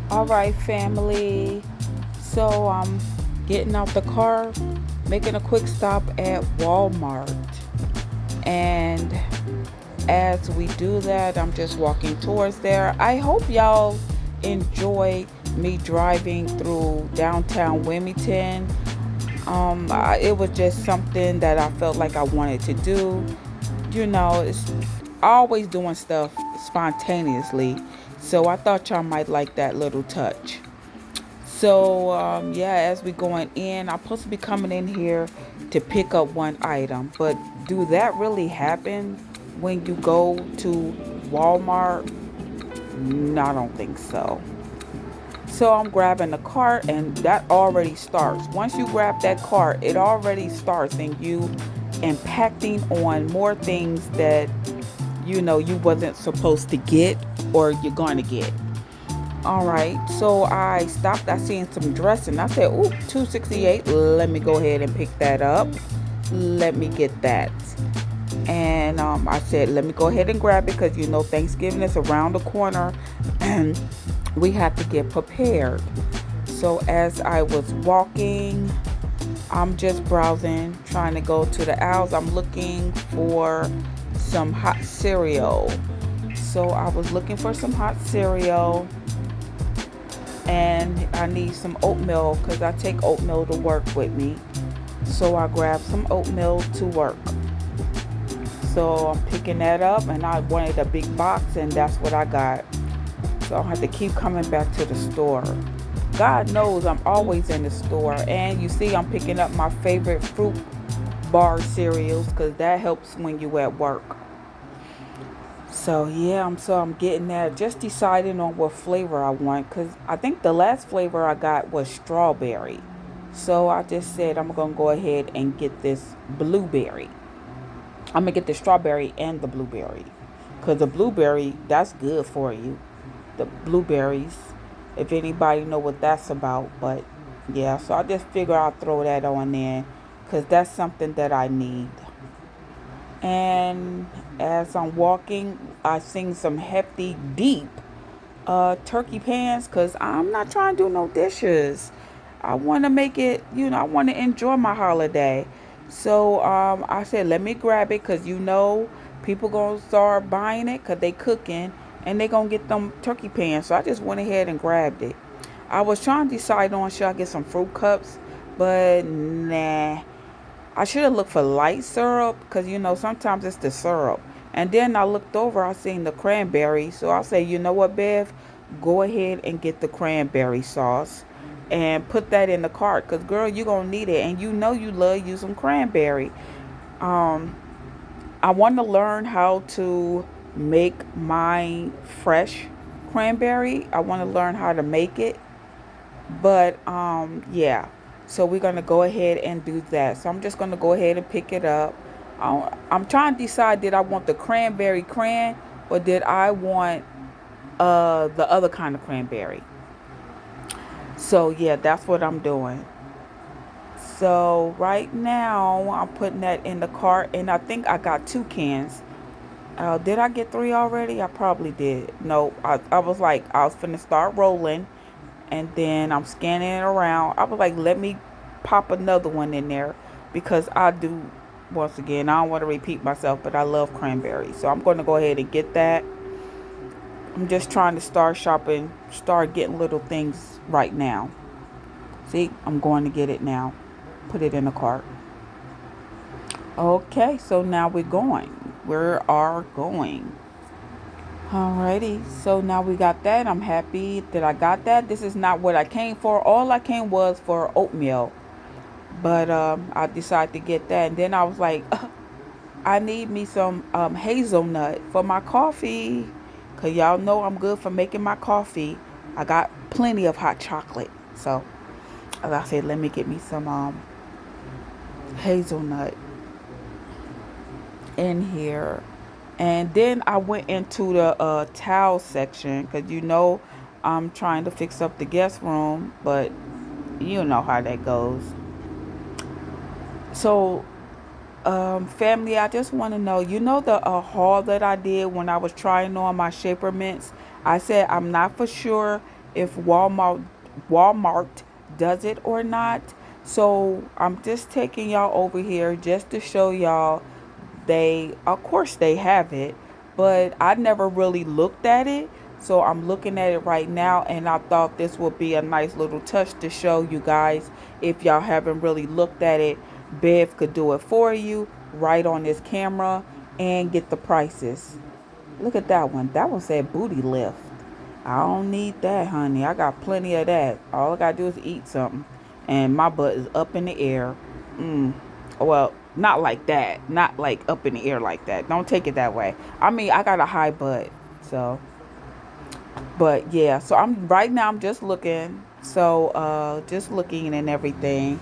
All right, family. So I'm getting out the car, making a quick stop at Walmart. And as we do that, I'm just walking towards there. I hope y'all enjoy me driving through downtown Wilmington. It was just something that I felt like I wanted to do. You know, it's always doing stuff spontaneously. So I thought y'all might like that little touch. So yeah, as we going in, I'm supposed to be coming in here to pick up one item. But do that really happen when you go to Walmart? No, I don't think so. So I'm grabbing the cart, and that already starts. Once you grab that cart, it already starts and you impacting on more things that you know you wasn't supposed to get or you're going to get. All right, so I stopped. I seen some dressing. I said, "Ooh, 268. Let me go ahead and pick that up. Let me get that." And I said, "Let me go ahead and grab it because you know Thanksgiving is around the corner, and we have to get prepared." So as I was walking, I'm just browsing, trying to go to the aisles. I'm looking for some hot cereal. So I was looking for some hot cereal, and I need some oatmeal because I take oatmeal to work with me. So I grabbed some oatmeal to work. So I'm picking that up, and I wanted a big box, and that's what I got. So I'll have to keep coming back to the store. God knows I'm always in the store. And you see, I'm picking up my favorite fruit bar cereals because that helps when you at work. So yeah, I'm getting that. Just deciding on what flavor I want because I think the last flavor I got was strawberry. So I just said I'm gonna go ahead and get this blueberry. I'm gonna get the strawberry and the blueberry because the blueberry that's good for you. The blueberries, if anybody know what that's about, but yeah. So I just figure I'll throw that on there because that's something that I need. And as I'm walking, I seen some hefty, deep turkey pans because I'm not trying to do no dishes. I want to make it, I want to enjoy my holiday. So I said, let me grab it because people going to start buying it because they cooking and they going to get them turkey pans. So I just went ahead and grabbed it. I was trying to decide on should I get some fruit cups, but nah. I should have looked for light syrup because sometimes it's the syrup. And then I looked over, I seen the cranberry. So I say, you know what, Bev? Go ahead and get the cranberry sauce and put that in the cart because, girl, you're going to need it. And you love you some cranberry. Um, I want to learn how to make my fresh cranberry. I want to learn how to make it. But yeah, so we're gonna go ahead and do that. So I'm just gonna go ahead and pick it up. I'm trying to decide, did I want the cranberry cran or did I want the other kind of cranberry. So yeah, that's what I'm doing. So right now I'm putting that in the cart, and I think I got 2 cans. Did I get 3 already? I probably did. No, I was like, I was finna start rolling, and then I'm scanning it around. I was like, let me pop another one in there because I do, once again, I don't want to repeat myself, but I love cranberry. So I'm going to go ahead and get that. I'm just trying to start shopping, start getting little things right now. See, I'm going to get it now. Put it in the cart. Okay, so now we're going. We are going. Alrighty, so now we got that. I'm happy that I got that. This is not what I came for. All I came was for oatmeal, but I decided to get that. And then I was like, I need me some hazelnut for my coffee, cause y'all know I'm good for making my coffee. I got plenty of hot chocolate, so as I said, let me get me some hazelnut in here. And then I went into the towel section because I'm trying to fix up the guest room, but you know how that goes. So, family, I just want to know, the haul that I did when I was trying on my shaper mints. I said I'm not for sure if Walmart does it or not. So I'm just taking y'all over here just to show y'all they, of course, they have it, but I never really looked at it. So I'm looking at it right now, and I thought this would be a nice little touch to show you guys. If y'all haven't really looked at it, Bev could do it for you right on this camera and get the prices. Look at that one. That one said booty lift. I don't need that, honey. I got plenty of that. All I gotta do is eat something, and my butt is up in the air. Well, not like that. Not like up in the air like that. Don't take it that way. I mean, I got a high butt, so. But yeah, so I'm just looking. So just looking and everything.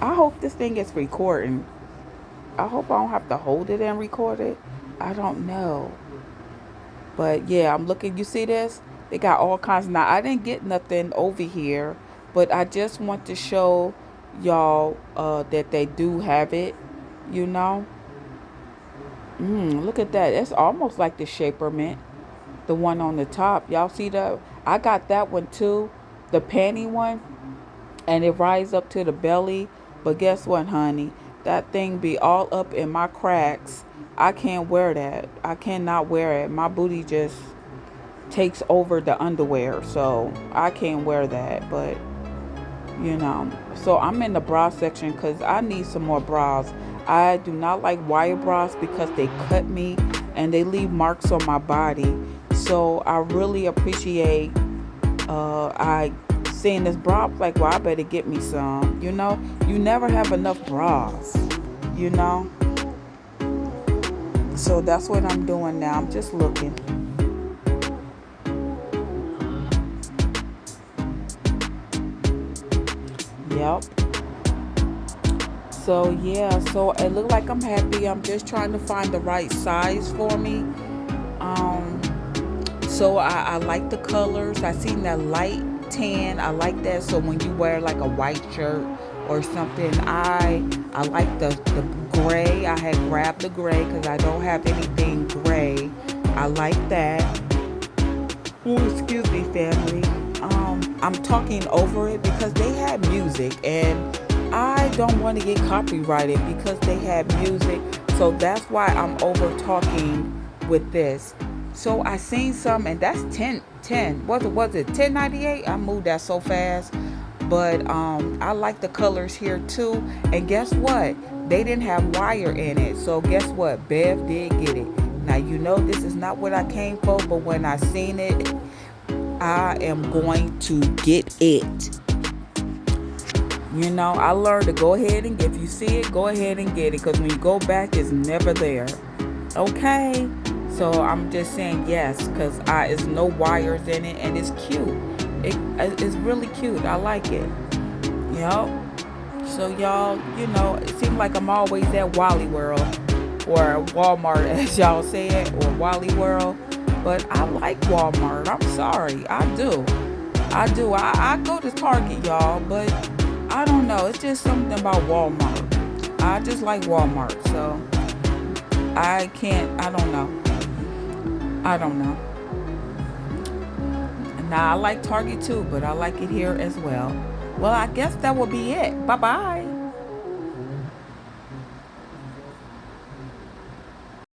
I hope this thing is recording. I hope I don't have to hold it and record it. I don't know. But yeah, I'm looking. You see this? They got all kinds. Now, I didn't get nothing over here, but I just want to show y'all that they do have it, you know. Look at that. It's almost like the Shaper Mint, the one on the top. Y'all see that? I got that one too, the panty one, and it rises up to the belly. But guess what, honey? That thing be all up in my cracks. I can't wear that. I cannot wear it. My booty just takes over the underwear, so I can't wear that. But you know, so I'm in the bra section because I need some more bras. I do not like wire bras because they cut me and they leave marks on my body. So I really appreciate I seeing this bra. I'm like, well, I better get me some. You know, you never have enough bras, you know. So that's what I'm doing now. I'm just looking. Yep. So yeah, so it look like I'm happy. I'm just trying to find the right size for me. So I like the colors. I seen that light tan. I like that. So when you wear like a white shirt or something, I like the gray. I had grabbed the gray because I don't have anything gray. I like that. Oh, excuse me, family. I'm talking over it because they had music and I don't want to get copyrighted because they had music. So that's why I'm over talking with this. So I seen some, and that's 10. Was it 10.98? I moved that so fast. But I like the colors here too. And guess what? They didn't have wire in it. So guess what? Bev did get it. Now you know this is not what I came for, but when I seen it, I am going to get it. You know, I learned to go ahead and if you see it, go ahead and get it. Because when you go back, it's never there. Okay? So I'm just saying yes. Because it's no wires in it. And it's cute. It's really cute. I like it. Yup. So y'all, you know, it seems like I'm always at Wally World. Or Walmart, as y'all say it. Or Wally World. But I like Walmart. I'm sorry. I do. I go to Target, y'all. But I don't know. It's just something about Walmart. I just like Walmart. So I don't know. Now I like Target too, but I like it here as well. Well, I guess that will be it. Bye-bye.